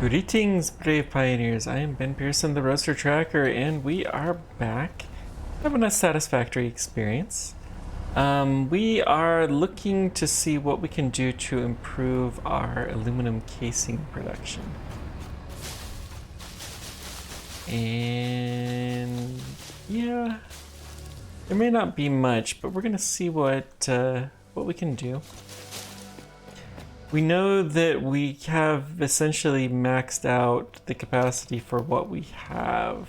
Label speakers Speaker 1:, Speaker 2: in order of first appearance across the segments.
Speaker 1: Greetings, brave pioneers. I am Ben Pearson, the Roaster Tracker, and we are back having a satisfactory experience. We are looking to see what we can do to improve our aluminum casing production. And yeah, there may not be much, but we're gonna see what we can do. We know that we have essentially maxed out the capacity for what we have.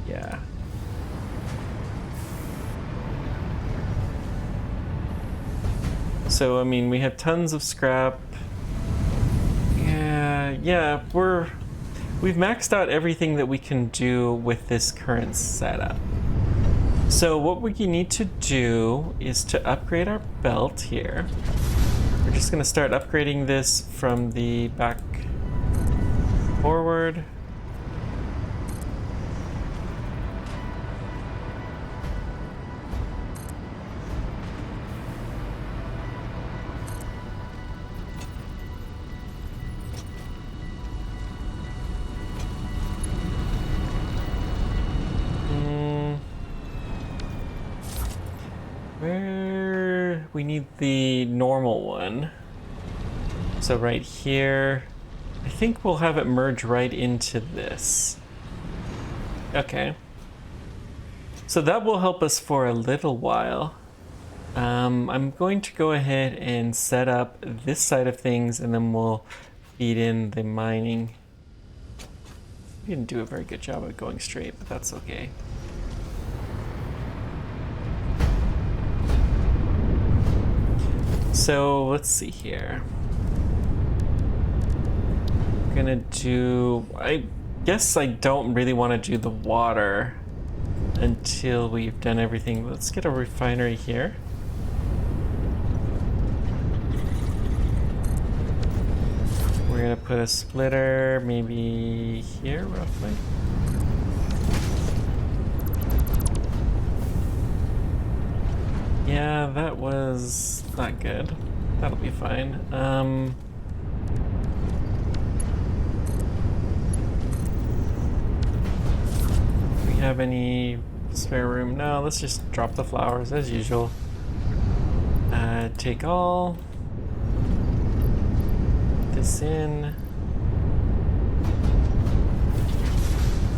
Speaker 1: Yeah. So, I mean, we have tons of scrap. Yeah, we've maxed out everything that we can do with this current setup. So what we need to do is to upgrade our belt here. We're just going to start upgrading this from the back forward. We need the normal one. So right here, I think we'll have it merge right into this. Okay. So that will help us for a little while. I'm going to go ahead and set up this side of things, and then we'll feed in the mining. We didn't do a very good job of going straight, but that's okay. So let's see here. I'm gonna do, I guess I don't really want to do the water until we've done everything. Let's get a refinery here. We're gonna put a splitter maybe here roughly. Yeah, that was not good. That'll be fine. Do we have any spare room? No, let's just drop the flowers as usual. Take all. Put this in.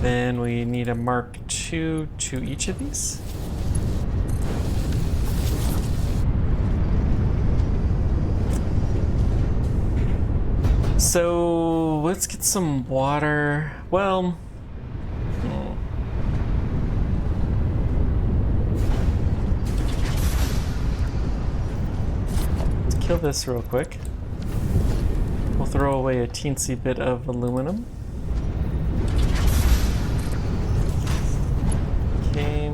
Speaker 1: Then we need a Mark II to each of these. So let's get some water. Well, let's kill this real quick. We'll throw away a teensy bit of aluminum. Okay.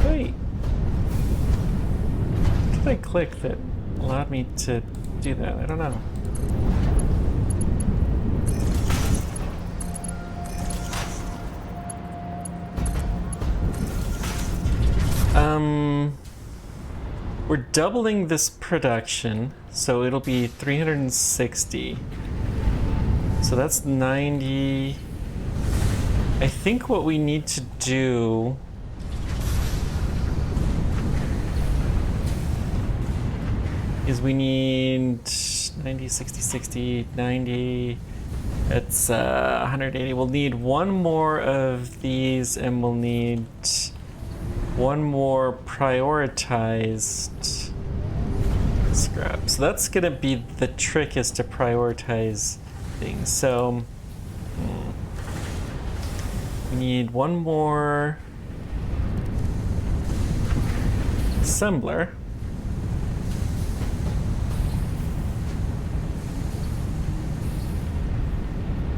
Speaker 1: Wait. What did I click that allowed me to do that? I don't know. We're doubling this production, so it'll be 360. So that's 90. I think what we need to do is we need 90, 60, 60, 90. That's 180. We'll need one more of these, and we'll need one more prioritized scrap. So that's gonna be the trick, is to prioritize things. So we need one more assembler.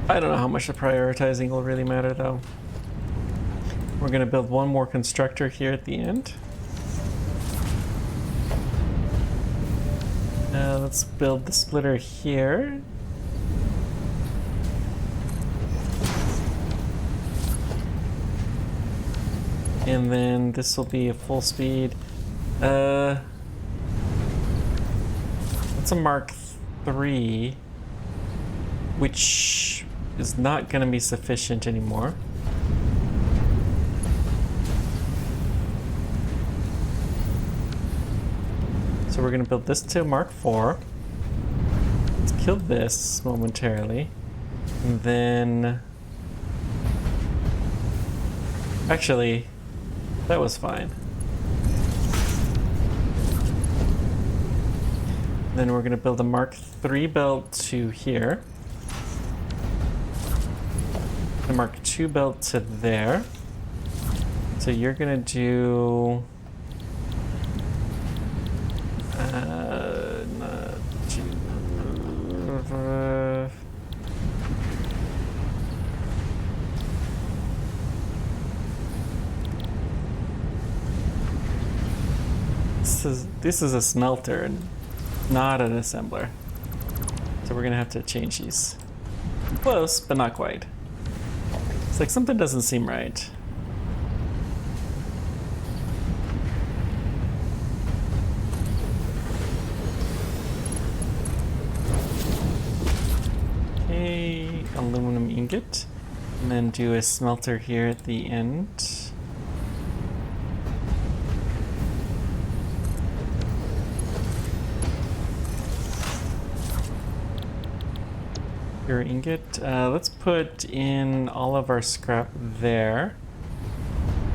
Speaker 1: I don't know how much the prioritizing will really matter though. We're gonna build one more constructor here at the end. Let's build the splitter here. And then this will be a full speed. That's a Mark III, which is not going to be sufficient anymore. So we're going to build this to Mark IV. Let's kill this momentarily. And then... Actually, that was fine. Then we're going to build a Mark III belt to here. A Mark II belt to there. So you're going to do... This is a smelter and not an assembler. So we're gonna have to change these. Close, but not quite. It's like something doesn't seem right. Okay, aluminum ingot. And then do a smelter here at the end. Pure ingot. Let's put in all of our scrap there.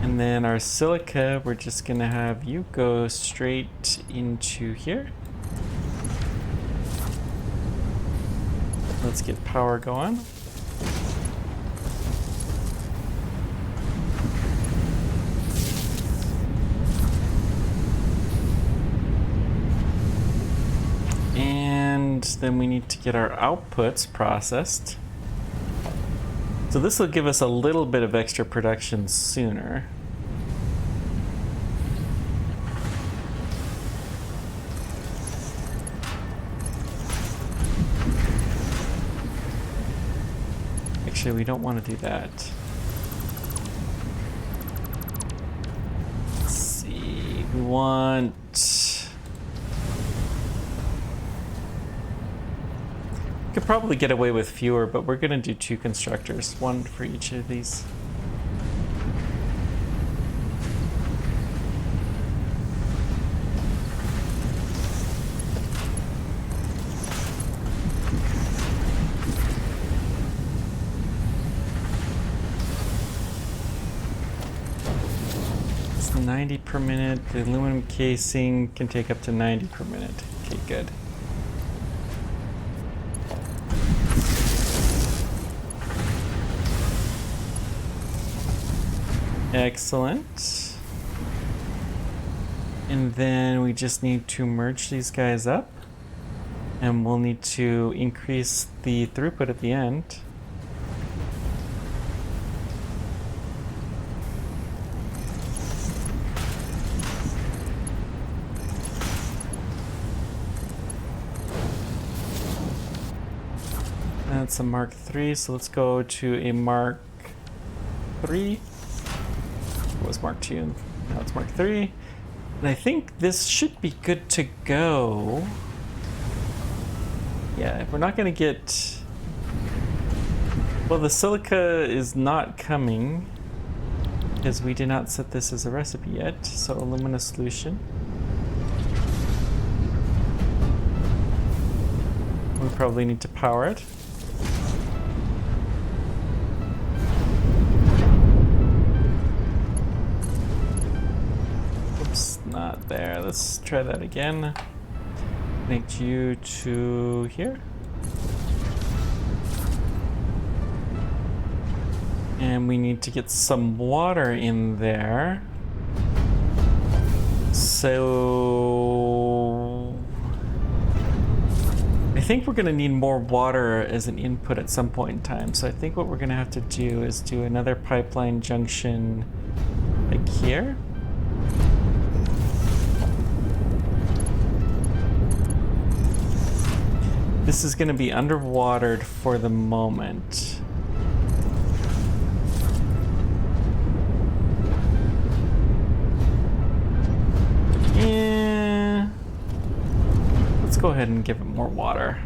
Speaker 1: And then our silica, we're just gonna have you go straight into here. Let's get power going. And then we need to get our outputs processed. So this will give us a little bit of extra production sooner. Actually, we don't want to do that. Let's see, we want... Could probably get away with fewer, but we're gonna do 2 constructors, 1 for each of these. It's 90 per minute. The aluminum casing can take up to 90 per minute. Okay, good. Excellent. And then we just need to merge these guys up. And we'll need to increase the throughput at the end. That's a Mark III, so let's go to a Mark III. It was Mark II, now it's Mark III. And I think this should be good to go. Yeah, we're not gonna get... Well, the silica is not coming because we did not set this as a recipe yet, so alumina solution. We probably need to power it. Not there. Let's try that again. Connect you to here. And we need to get some water in there. So I think we're gonna need more water as an input at some point in time. So I think what we're gonna have to do is do another pipeline junction like here. This is going to be underwatered for the moment. Yeah. Let's go ahead and give it more water.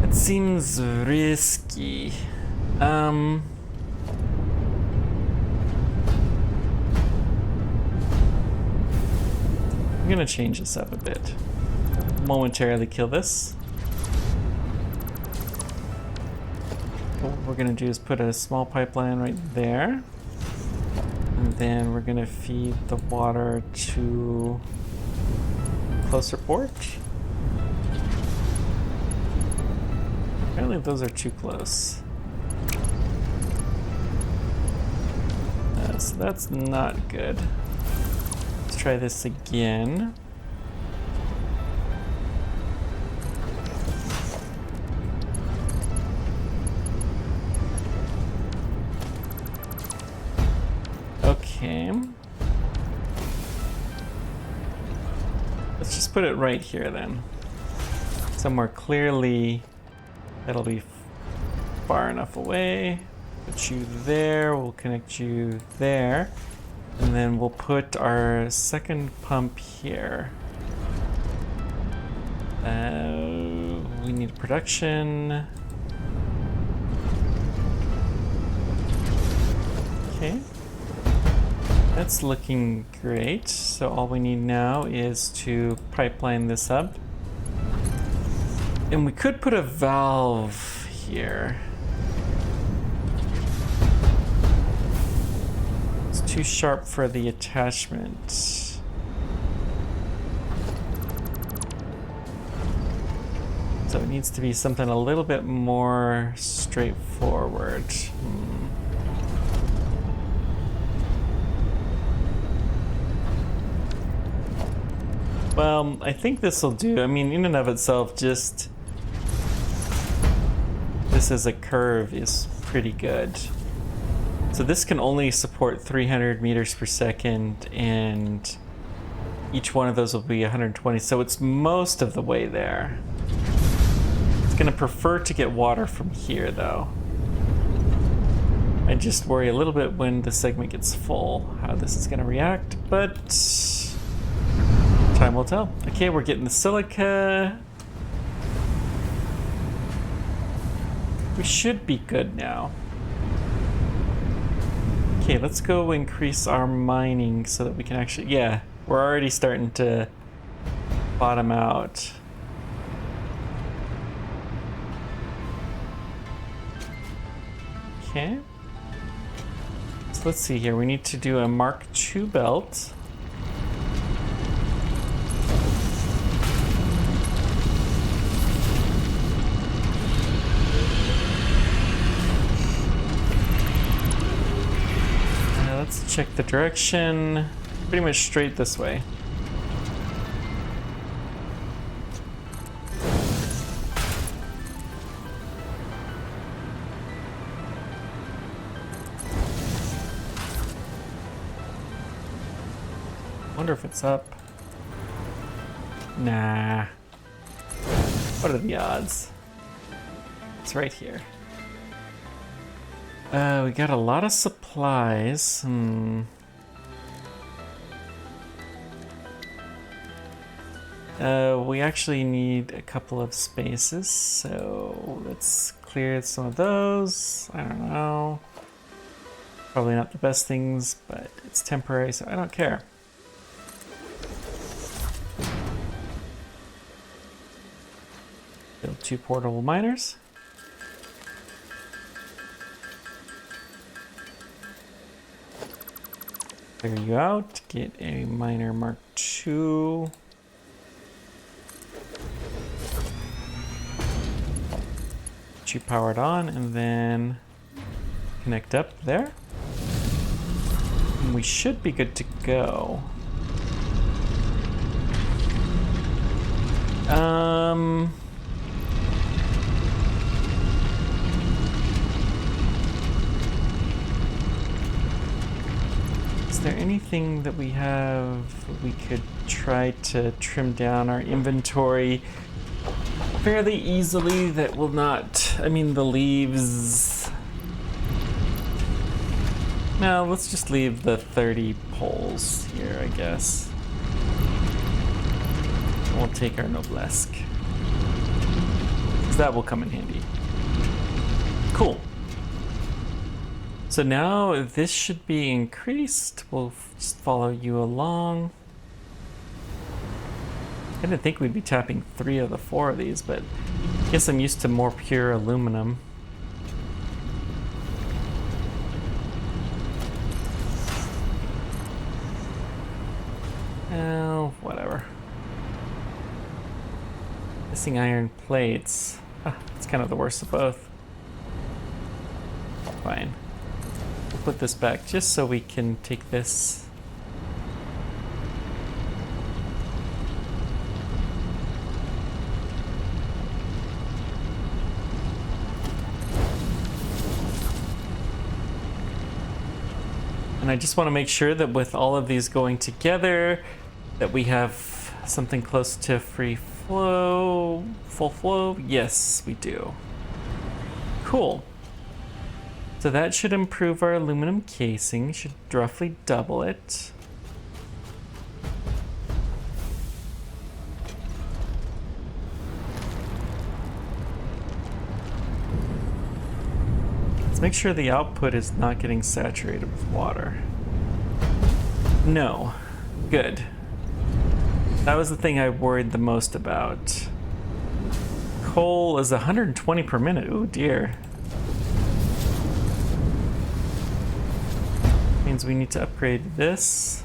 Speaker 1: It seems risky. I'm gonna change this up a bit. Momentarily kill this. What we're gonna do is put a small pipeline right there. And then we're gonna feed the water to closer port. Apparently those are too close. So that's not good. Let's try this again. Okay. Let's just put it right here then. Somewhere clearly that'll be far enough away. Put you there, we'll connect you there. And then we'll put our second pump here. We need production. Okay. That's looking great. So all we need now is to pipeline this up. And we could put a valve here. It's too sharp for the attachment. So it needs to be something a little bit more straightforward. Well, I think this will do. I mean, in and of itself, just this as a curve is pretty good. So this can only support 300 meters per second, and each one of those will be 120. So it's most of the way there. It's going to prefer to get water from here, though. I just worry a little bit when the segment gets full, how this is going to react, but time will tell. Okay, we're getting the silica. We should be good now. Okay, let's go increase our mining so that we can actually, yeah, we're already starting to bottom out. Okay. So let's see here. We need to do a Mark II belt. Let's check the direction. Pretty much straight this way. Wonder if it's up. Nah. What are the odds? It's right here. We got a lot of supplies. We actually need a couple of spaces, so let's clear some of those. I don't know. Probably not the best things, but it's temporary, so I don't care. Build 2 portable miners. Clear you out, get a miner Mark II. Get you powered on and then connect up there. And we should be good to go. Is there anything that we have we could try to trim down our inventory fairly easily that will not, I mean, the leaves. No, let's just leave the 30 poles here, I guess. We'll take our Noblesque, because that will come in handy. Cool. So now this should be increased. We'll just follow you along. I didn't think we'd be tapping 3 of the 4 of these, but I guess I'm used to more pure aluminum. Oh, whatever. Missing iron plates. It's kind of the worst of both. Fine. We'll put this back just so we can take this. And I just want to make sure that with all of these going together, that we have something close to free flow, full flow. Yes, we do. Cool. So that should improve our aluminum casing, should roughly double it. Let's make sure the output is not getting saturated with water. No. Good. That was the thing I worried the most about. Coal is 120 per minute. Ooh, dear. Means we need to upgrade this.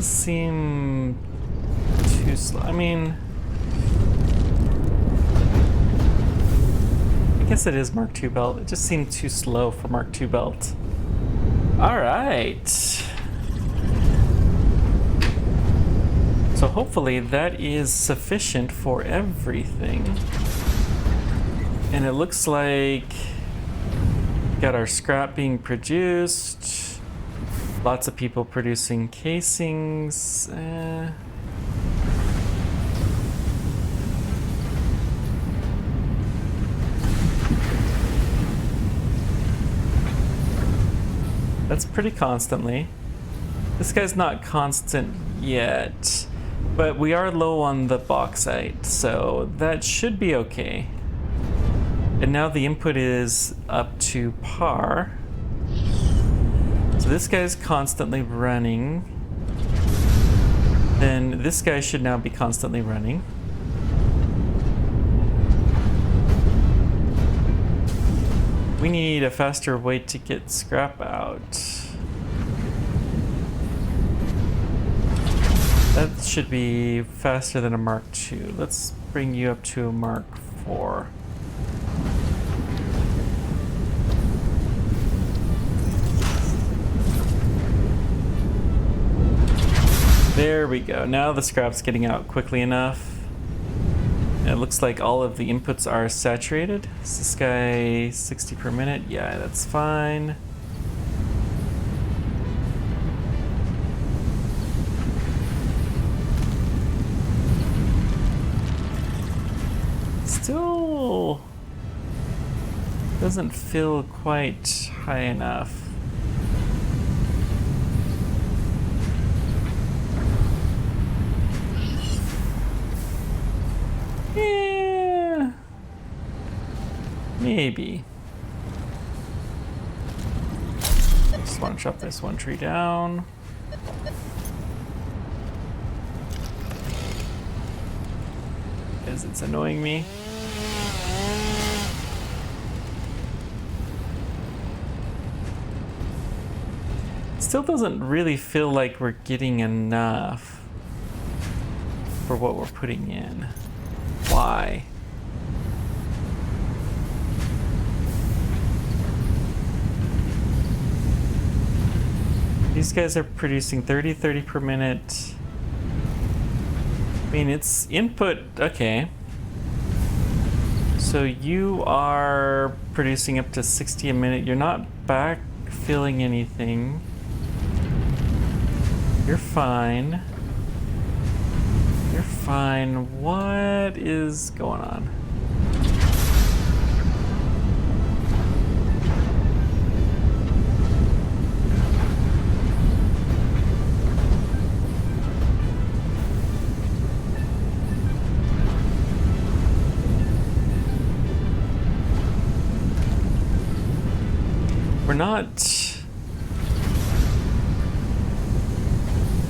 Speaker 1: Seem too slow. I mean, I guess it is Mark II belt. It just seemed too slow for Mark II belt. All right. So hopefully that is sufficient for everything. And it looks like we got our scrap being produced. Lots of people producing casings. That's pretty constantly. This guy's not constant yet, but we are low on the bauxite, so that should be okay. And now the input is up to par. So this guy's constantly running. Then this guy should now be constantly running. We need a faster way to get scrap out. That should be faster than a Mark II. Let's bring you up to a Mark IV. There we go. Now the scrap's getting out quickly enough. And it looks like all of the inputs are saturated. Is this guy 60 per minute? Yeah, that's fine. Still doesn't feel quite high enough. Yeah, maybe. Just want to chop this one tree down. Because it's annoying me. Still doesn't really feel like we're getting enough for what we're putting in. Why? These guys are producing 30 per minute. I mean, it's input, okay. So you are producing up to 60 a minute. You're not backfilling anything. You're fine. You're fine. What is going on? We're not...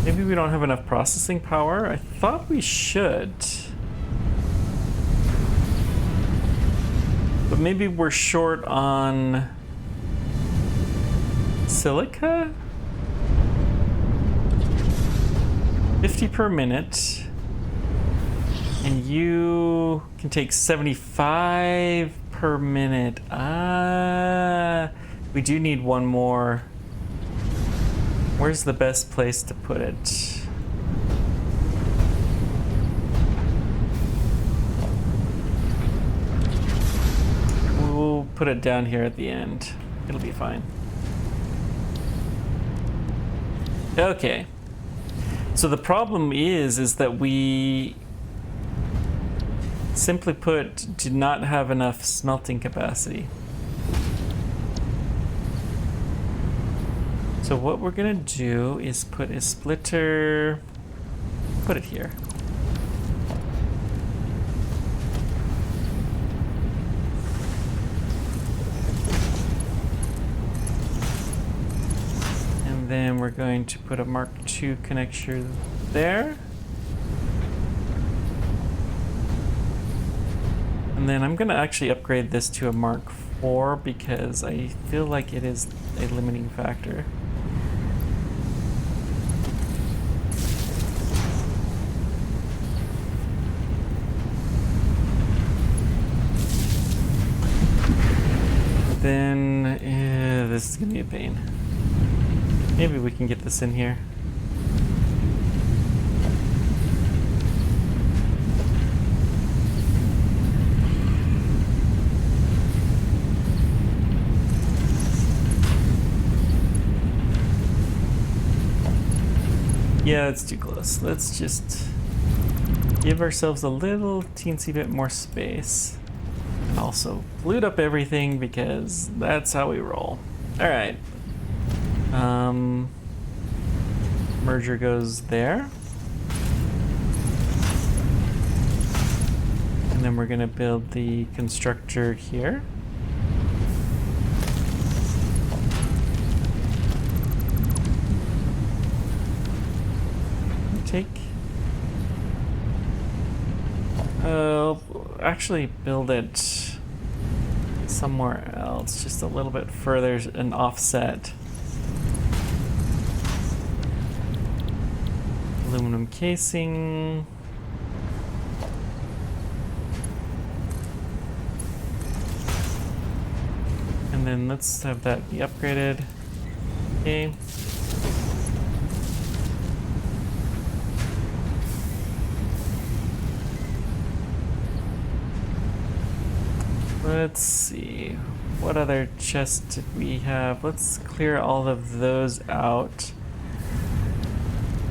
Speaker 1: Maybe we don't have enough processing power? I thought we should. But maybe we're short on... silica? 50 per minute. And you can take 75 per minute. We do need one more. Where's the best place to put it? We'll put it down here at the end. It'll be fine. Okay. So the problem is that we, simply put, do not have enough smelting capacity. So what we're gonna do is put a splitter, put it here. And then we're going to put a Mark II connector there. And then I'm gonna actually upgrade this to a Mark IV because I feel like it is a limiting factor. Then this is gonna be a pain. Maybe we can get this in here. Yeah, it's too close. Let's just give ourselves a little teensy bit more space. And also loot up everything because that's how we roll. All right. Merger goes there. And then we're gonna build the constructor here. Actually build it somewhere else, just a little bit further and offset. Aluminum casing. And then let's have that be upgraded. Okay. Let's see, what other chests did we have? Let's clear all of those out.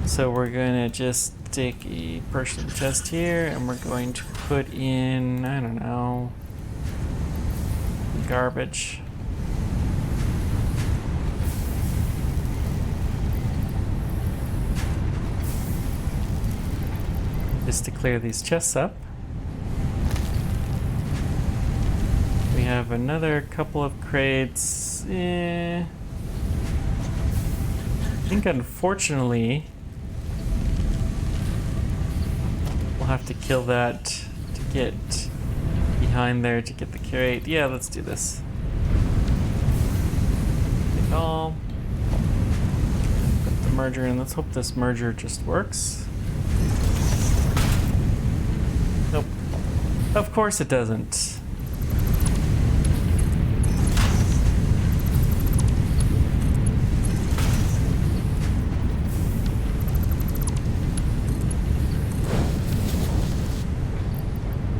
Speaker 1: So we're gonna just take a personal chest here and we're going to put in, I don't know, garbage. Just to clear these chests up. We have another couple of crates. I think unfortunately we'll have to kill that to get behind there to get the crate. Yeah, let's do this. Take all. Put the merger in. Let's hope this merger just works. Nope. Of course it doesn't.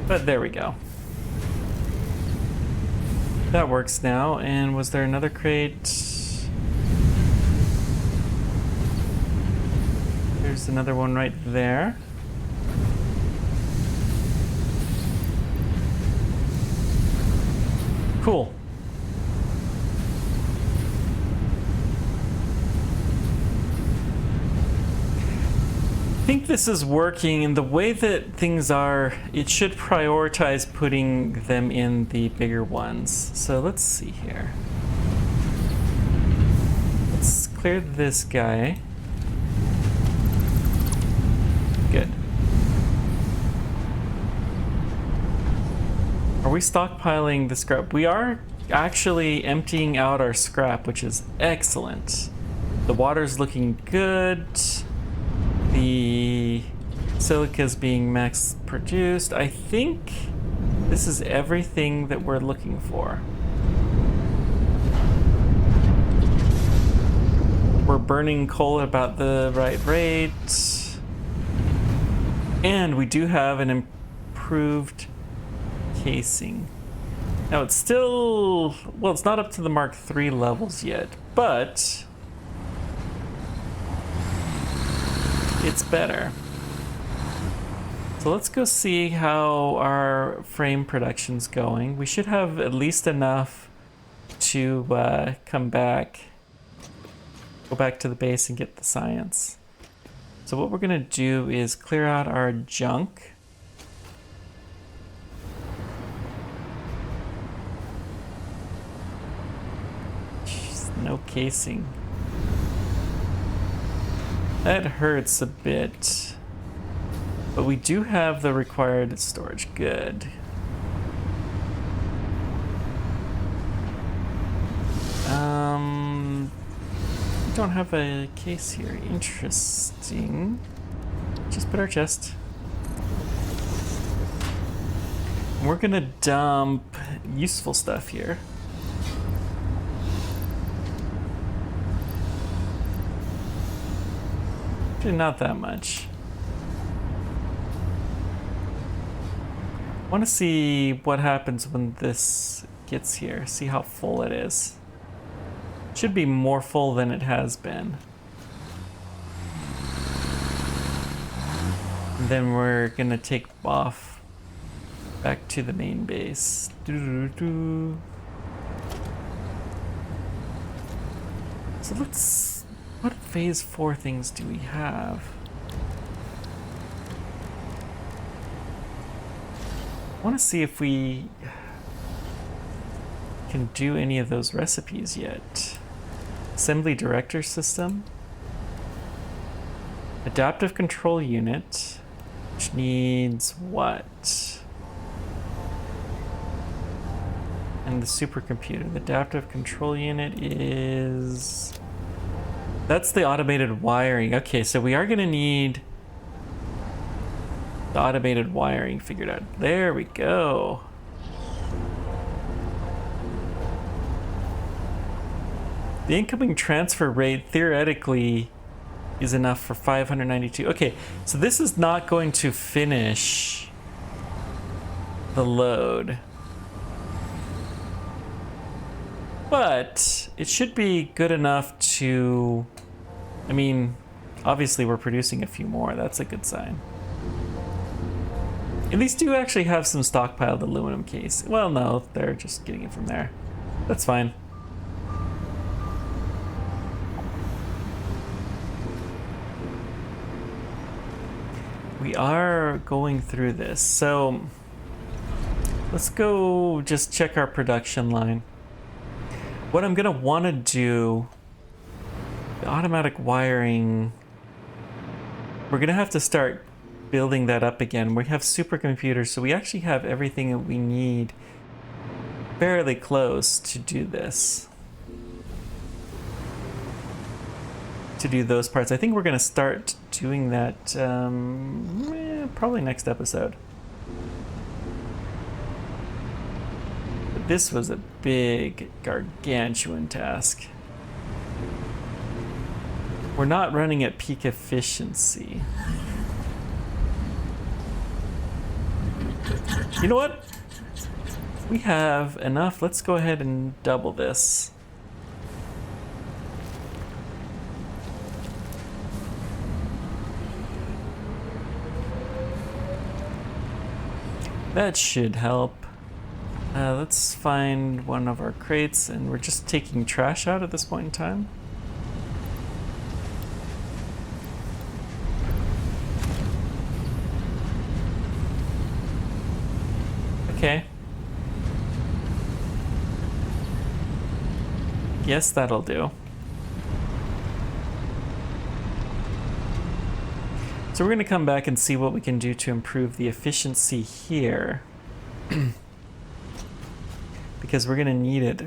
Speaker 1: But there we go. That works now. And was there another crate? There's another one right there. Cool. I think this is working, and the way that things are, it should prioritize putting them in the bigger ones. So let's see here. Let's clear this guy. Good. Are we stockpiling the scrap? We are actually emptying out our scrap, which is excellent. The water's looking good. The silica is being max produced. I think this is everything that we're looking for. We're burning coal at about the right rate. And we do have an improved casing. Now it's still, well, it's not up to the Mark III levels yet, but it's better. So let's go see how our frame production's going. We should have at least enough to come back, go back to the base and get the science. So what we're gonna do is clear out our junk. Jeez, no casing. That hurts a bit, but we do have the required storage. Good. We don't have a case here. Interesting. Just put our chest. We're gonna dump useful stuff here. Not that much. I want to see what happens when this gets here. See how full it is. Should be more full than it has been. And then we're gonna take off back to the main base. So let's. What phase 4 things do we have? I want to see if we can do any of those recipes yet. Assembly director system. Adaptive control unit, which needs what? And the supercomputer. The adaptive control unit is... That's the automated wiring. Okay, so we are gonna need the automated wiring figured out. There we go. The incoming transfer rate theoretically is enough for 592. Okay, so this is not going to finish the load, but it should be good enough to, I mean, obviously we're producing a few more. That's a good sign. And these do actually have some stockpiled aluminum case. Well, no, they're just getting it from there. That's fine. We are going through this, so let's go just check our production line. What I'm gonna want to do, the automatic wiring, we're gonna have to start building that up again. We have supercomputers, so we actually have everything that we need fairly close to do this. To do those parts. I think we're gonna start doing that probably next episode. But this was a big, gargantuan task. We're not running at peak efficiency. You know what? We have enough. Let's go ahead and double this. That should help. Let's find one of our crates, and we're just taking trash out at this point in time. Okay. Yes, that'll do. So we're going to come back and see what we can do to improve the efficiency here. Because we're going to need it.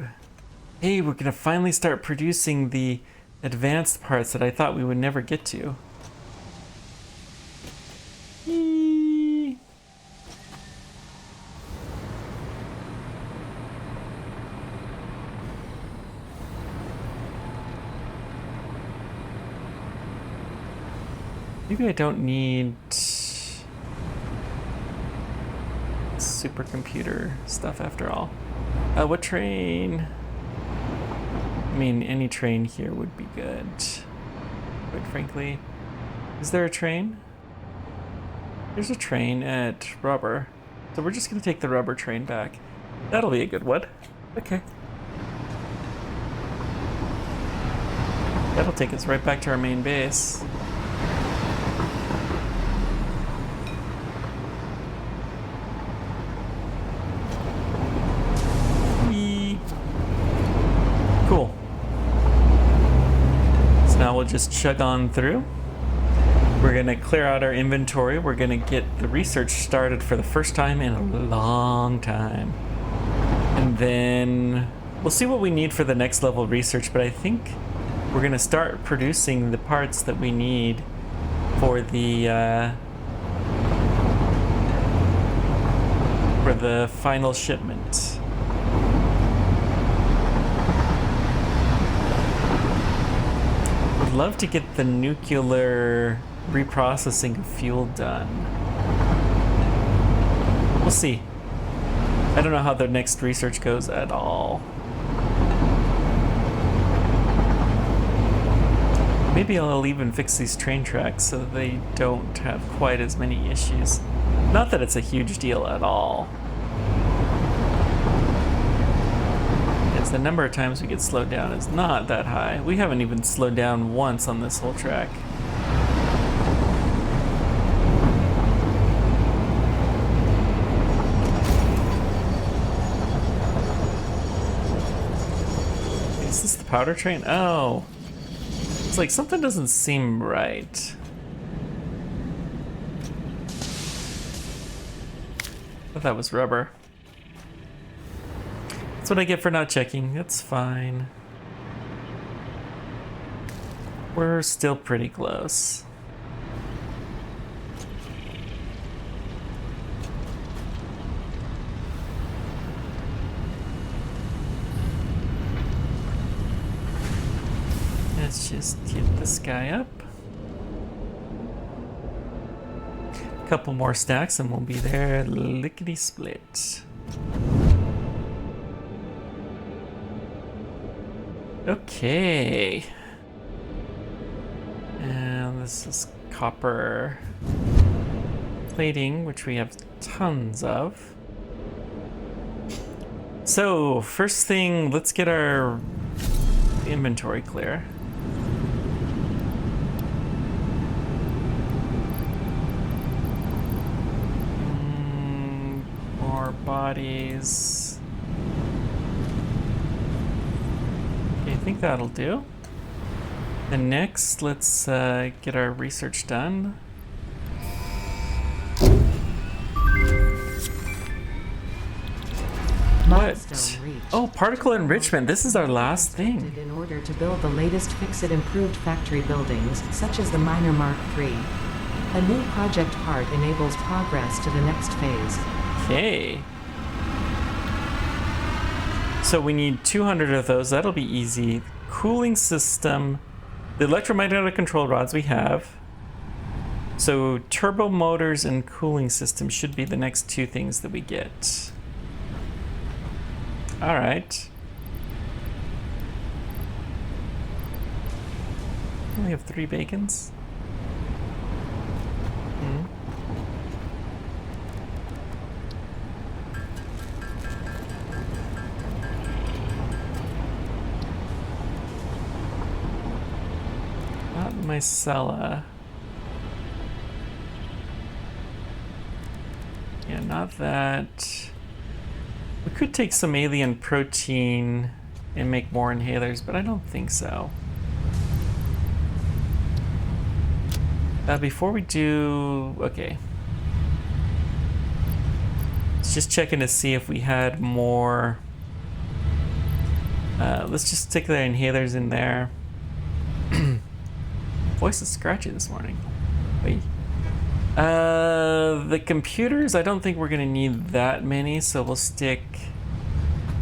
Speaker 1: Hey, we're going to finally start producing the advanced parts that I thought we would never get to. Eee. Maybe I don't need supercomputer stuff after all. What train? I mean, any train here would be good, quite frankly. Is there a train? There's a train at Rubber. So we're just gonna take the Rubber train back. That'll be a good one. Okay. That'll take us right back to our main base. Cool. So now we'll just chug on through. We're gonna clear out our inventory. We're gonna get the research started for the first time in a long time. And then we'll see what we need for the next level of research, but I think we're gonna start producing the parts that we need for the final shipment. I'd love to get the nuclear reprocessing of fuel done. We'll see. I don't know how the next research goes at all. Maybe I'll even fix these train tracks so they don't have quite as many issues. Not that it's a huge deal at all. The number of times we get slowed down is not that high. We haven't even slowed down once on this whole track. Is this the powder train? Oh. It's like something doesn't seem right. I thought that was Rubber. That's what I get for not checking. It's fine. We're still pretty close. Let's just hit this guy up. A couple more stacks and we'll be there lickety split. Okay. And this is copper plating, which we have tons of. So, first thing, let's get our inventory clear. More bodies. I think that'll do. And next, let's get our research done. What? Oh, particle enrichment. This is our last thing.
Speaker 2: In order to build the latest fix-it improved factory buildings, such as the Miner Mark III. A new project part enables progress to the next phase.
Speaker 1: Okay. So we need 200 of those. That'll be easy. Cooling system. The electromagnetic control rods we have. So turbo motors and cooling system should be the next two things that we get. All right. We only have 3 bacons. micella. Yeah, not that. We could take some alien protein and make more inhalers, but I don't think so. Before we do, okay. It's just checking to see if we had more. Let's just stick the inhalers in there. Voice is scratchy this morning. Wait. The computers, I don't think we're gonna need that many, so we'll stick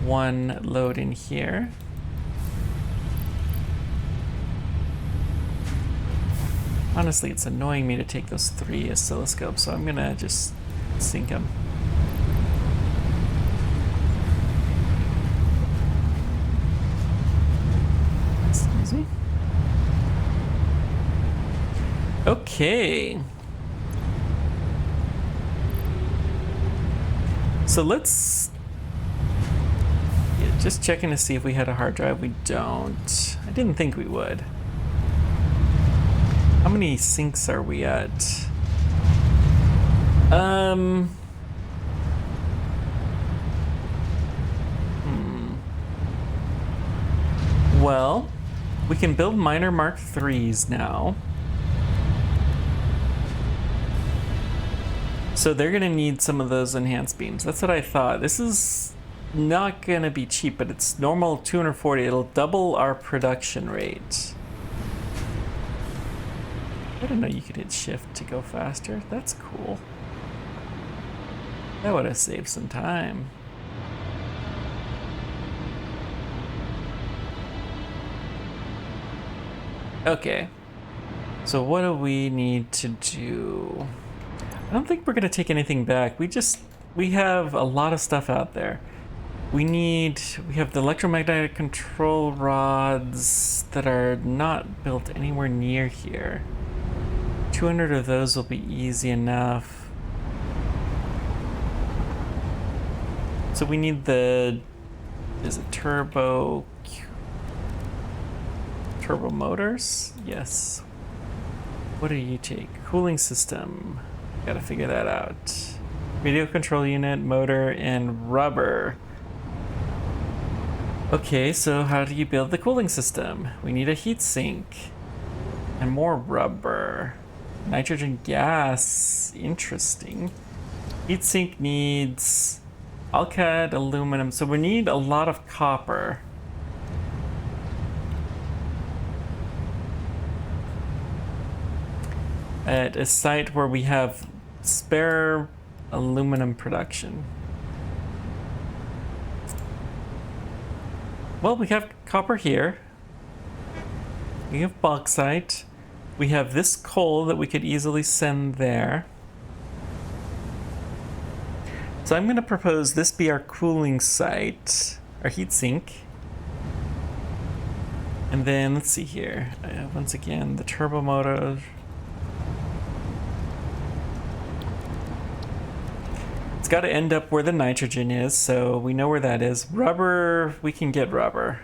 Speaker 1: one load in here. Honestly, it's annoying me to take those 3 oscilloscopes, so I'm gonna just sync them. Excuse me. Okay. So let's just checking to see if we had a hard drive. We don't. I didn't think we would. How many syncs are we at? Well, we can build minor Mark IIIs now. So they're gonna need some of those enhanced beams. That's what I thought. This is not gonna be cheap, but it's normal 240. It'll double our production rate. I didn't know you could hit shift to go faster. That's cool. That would have saved some time. Okay. So what do we need to do? I don't think we're gonna take anything back. We have a lot of stuff out there. We have the electromagnetic control rods that are not built anywhere near here. 200 of those will be easy enough. So we need is it turbo motors? Yes. What do you take? Cooling system. Gotta figure that out. Radio control unit, motor, and rubber. Okay, so how do you build the cooling system? We need a heat sink and more rubber. Nitrogen gas, interesting. Heat sink needs alkyd, aluminum, so we need a lot of copper. At a site where we have spare aluminum production. Well, we have copper here. We have bauxite. We have this coal that we could easily send there. So I'm going to propose this be our cooling site, our heat sink. And then let's see here. Once again, the turbo motor. It's got to end up where the nitrogen is, so we know where that is. Rubber, we can get rubber.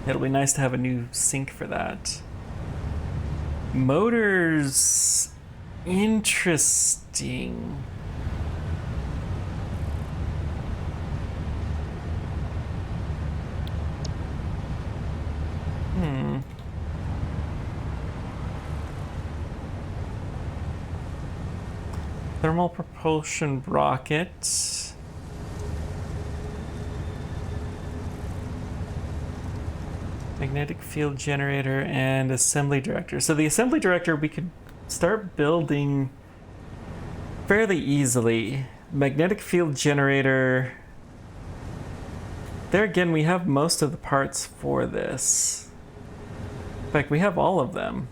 Speaker 1: It'll be nice to have a new sink for that. Motors, interesting. Thermal propulsion rocket. Magnetic field generator and assembly director. So the assembly director we could start building fairly easily. Magnetic field generator. There again, we have most of the parts for this. In fact, we have all of them.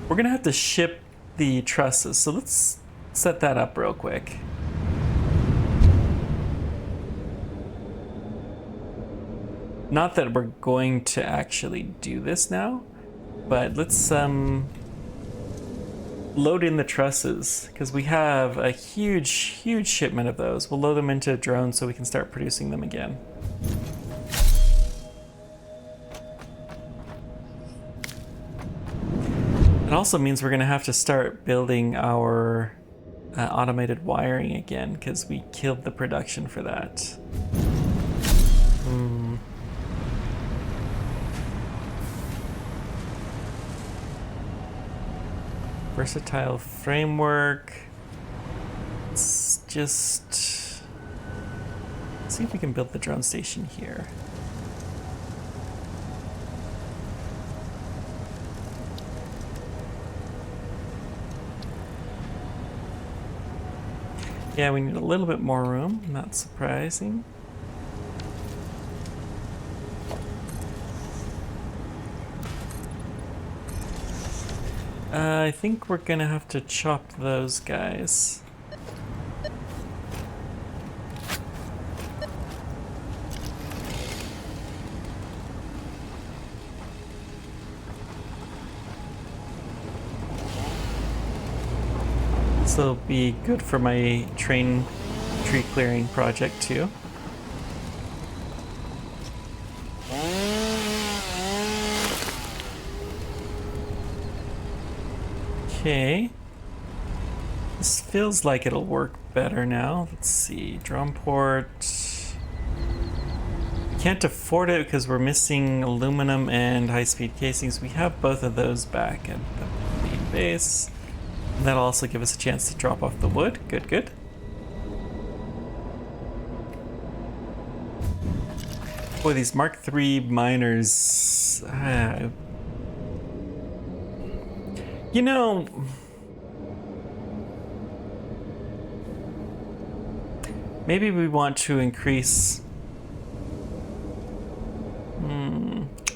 Speaker 1: We're gonna have to ship the trusses, so let's set that up real quick. Not that we're going to actually do this now, but let's load in the trusses, because we have a huge shipment of those. We'll load them into drones so we can start producing them again. It also means we're gonna have to start building our automated wiring again because we killed the production for that. Versatile framework. Let's just see if we can build the drone station here. Yeah, we need a little bit more room, not surprising. I think we're gonna have to chop those guys. This will be good for my tree clearing project too. Okay. This feels like it'll work better now. Let's see, drum port. We can't afford it because we're missing aluminum and high-speed casings. We have both of those back at the main base. And that'll also give us a chance to drop off the wood. Good, good. Boy, these Mark III miners... you know... maybe we want to increase...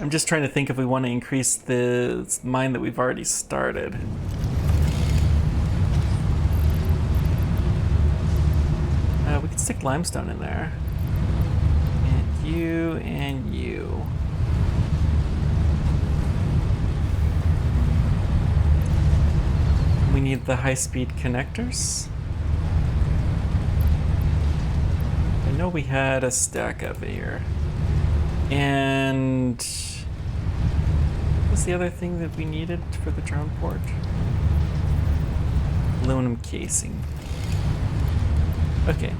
Speaker 1: I'm just trying to think if we want to increase the mine that we've already started. We could stick limestone in there. And you and you. We need the high-speed connectors. I know we had a stack of it here. And what's the other thing that we needed for the drone port? Aluminum casing. Okay.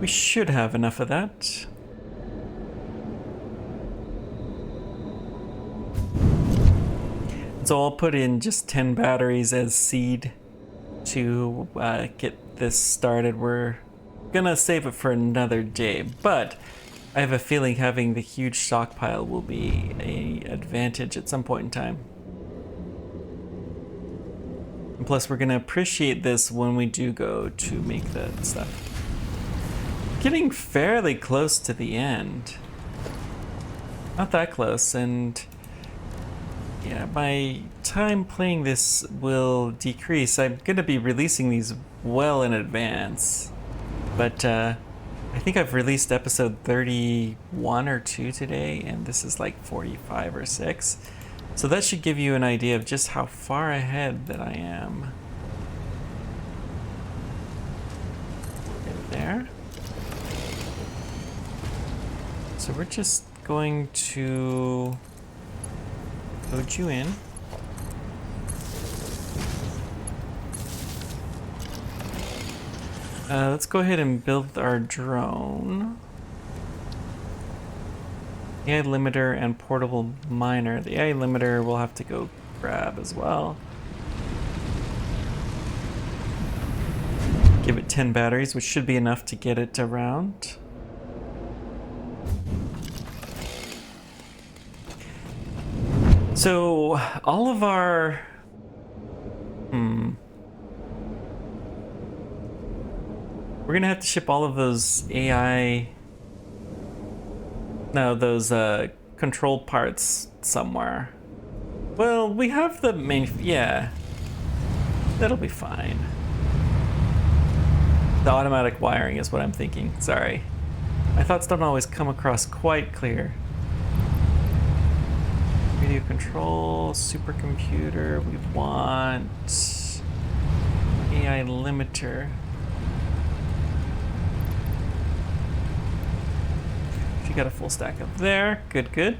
Speaker 1: We should have enough of that. So I'll put in just 10 batteries as seed to get this started. We're gonna save it for another day, but I have a feeling having the huge stockpile will be an advantage at some point in time. And plus, we're gonna appreciate this when we do go to make that stuff. Getting fairly close to the end. Not that close, and yeah, my time playing this will decrease. I'm gonna be releasing these well in advance, but I think I've released episode 31 or 2 today, and this is like 45 or 6. So that should give you an idea of just how far ahead that I am. Right there. So we're just going to load you in. Let's go ahead and build our drone. AI limiter and portable miner. The AI limiter we'll have to go grab as well. Give it 10 batteries, which should be enough to get it around. So all of our we're gonna have to ship all of those those control parts somewhere. Well, we have the main, yeah, that'll be fine. The automatic wiring is what I'm thinking, sorry. My thoughts don't always come across quite clear. Radio control, supercomputer, we want AI limiter. got a full stack up there. Good, good.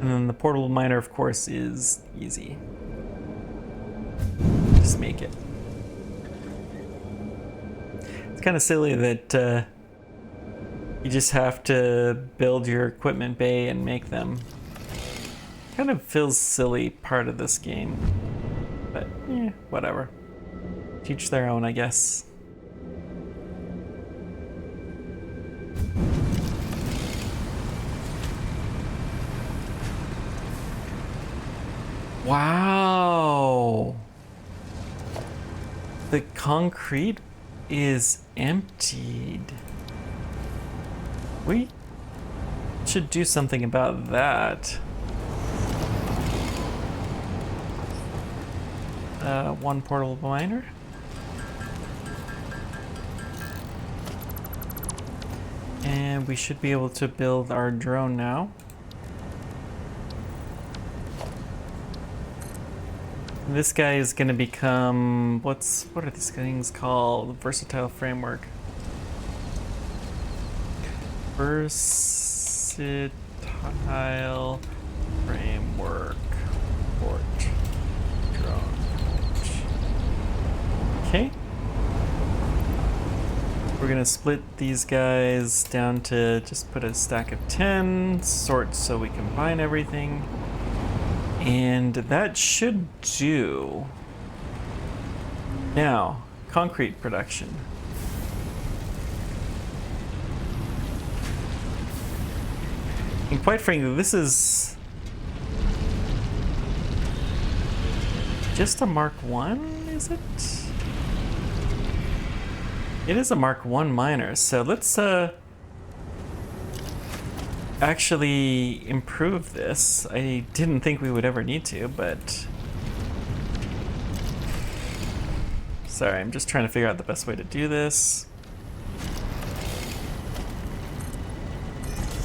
Speaker 1: And then the portable miner, of course, is easy. Just make it. It's kind of silly that you just have to build your equipment bay and make them. Kind of feels silly part of this game. But, whatever. Teach their own, I guess. Wow! The concrete is emptied. We should do something about that. One portable miner. And we should be able to build our drone now. This guy is going to become, what are these things called? Versatile framework. Versatile framework. Port. Drone. Okay. We're going to split these guys down to just put a stack of 10, sort so we combine everything. And that should do. Now, concrete production. And quite frankly, this is just a Mark 1, is it? It is a Mark 1 miner, so let's actually improve this. I didn't think we would ever need to, but sorry, I'm just trying to figure out the best way to do this.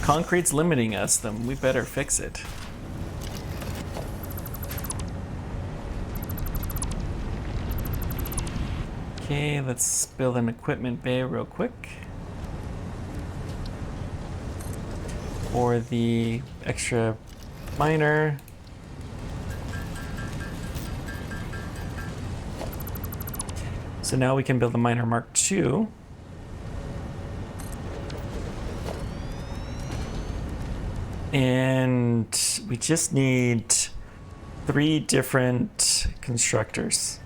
Speaker 1: Concrete's limiting us, then we better fix it. Okay, let's build an equipment bay real quick. For the extra miner. So now we can build the miner Mark II. And we just need 3 different constructors.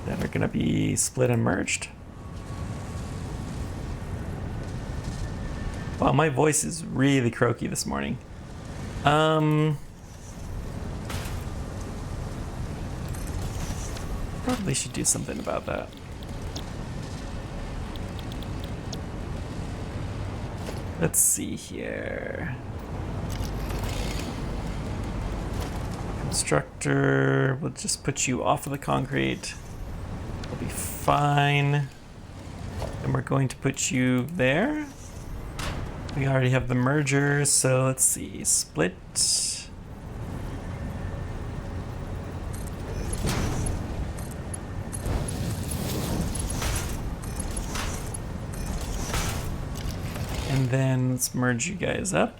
Speaker 1: That are going to be split and merged. Wow, my voice is really croaky this morning. Probably should do something about that. Let's see here. Constructor, we'll just put you off of the concrete. We'll be fine. And we're going to put you there. We already have the merger, so let's see, split. And then let's merge you guys up.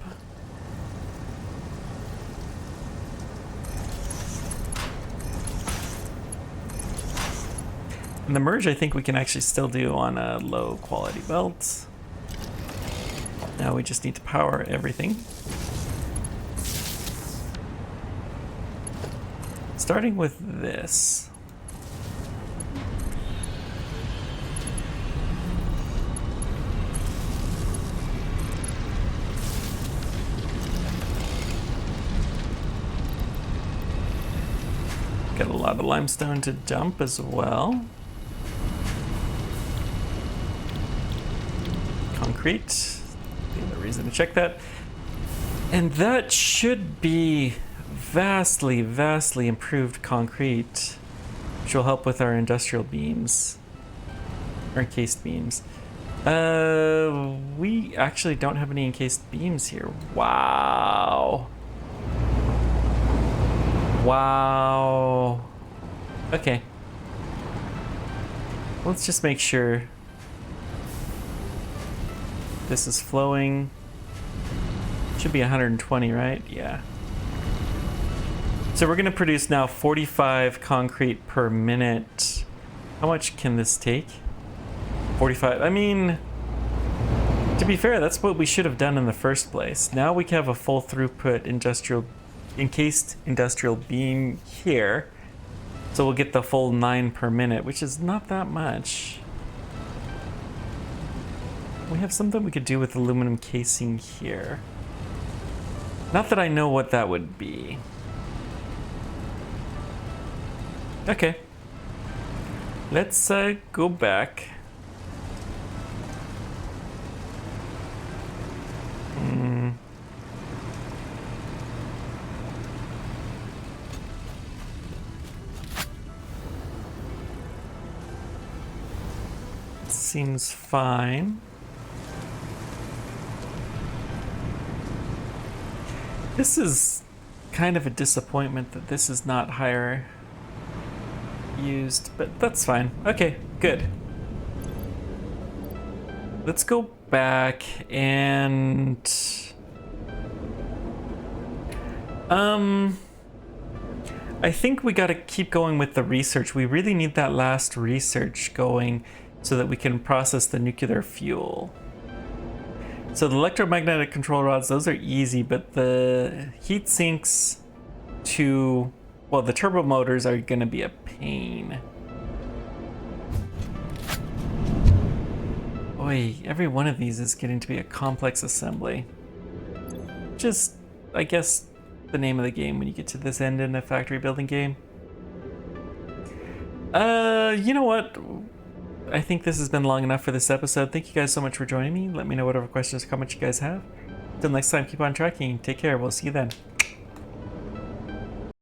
Speaker 1: And the merge I think we can actually still do on a low quality belt. Now we just need to power everything. Starting with this. Got a lot of limestone to dump as well. Concrete. The reason to check that. And that should be vastly, vastly improved concrete, which will help with our industrial beams, our encased beams. We actually don't have any encased beams here. Wow. Wow. Okay. Let's just make sure this is flowing. Should be 120, right? Yeah. So we're gonna produce now 45 concrete per minute. How much can this take? 45. I mean, to be fair, that's what we should have done in the first place. Now we can have a full throughput encased industrial beam here. So we'll get the full 9 per minute, which is not that much. We have something we could do with aluminum casing here. Not that I know what that would be. Okay. Let's go back. Seems fine. This is kind of a disappointment that this is not higher used, but that's fine. Okay, good. Let's go back and I think we got to keep going with the research. We really need that last research going so that we can process the nuclear fuel. So the electromagnetic control rods, those are easy, but the heat sinks to, well, the turbo motors are going to be a pain. Boy, every one of these is getting to be a complex assembly. Just, I guess, the name of the game when you get to this end in a factory building game. You know what? I think this has been long enough for this episode. Thank you guys so much for joining me. Let me know whatever questions or comments you guys have. Until next time, keep on tracking. Take care. We'll see you then.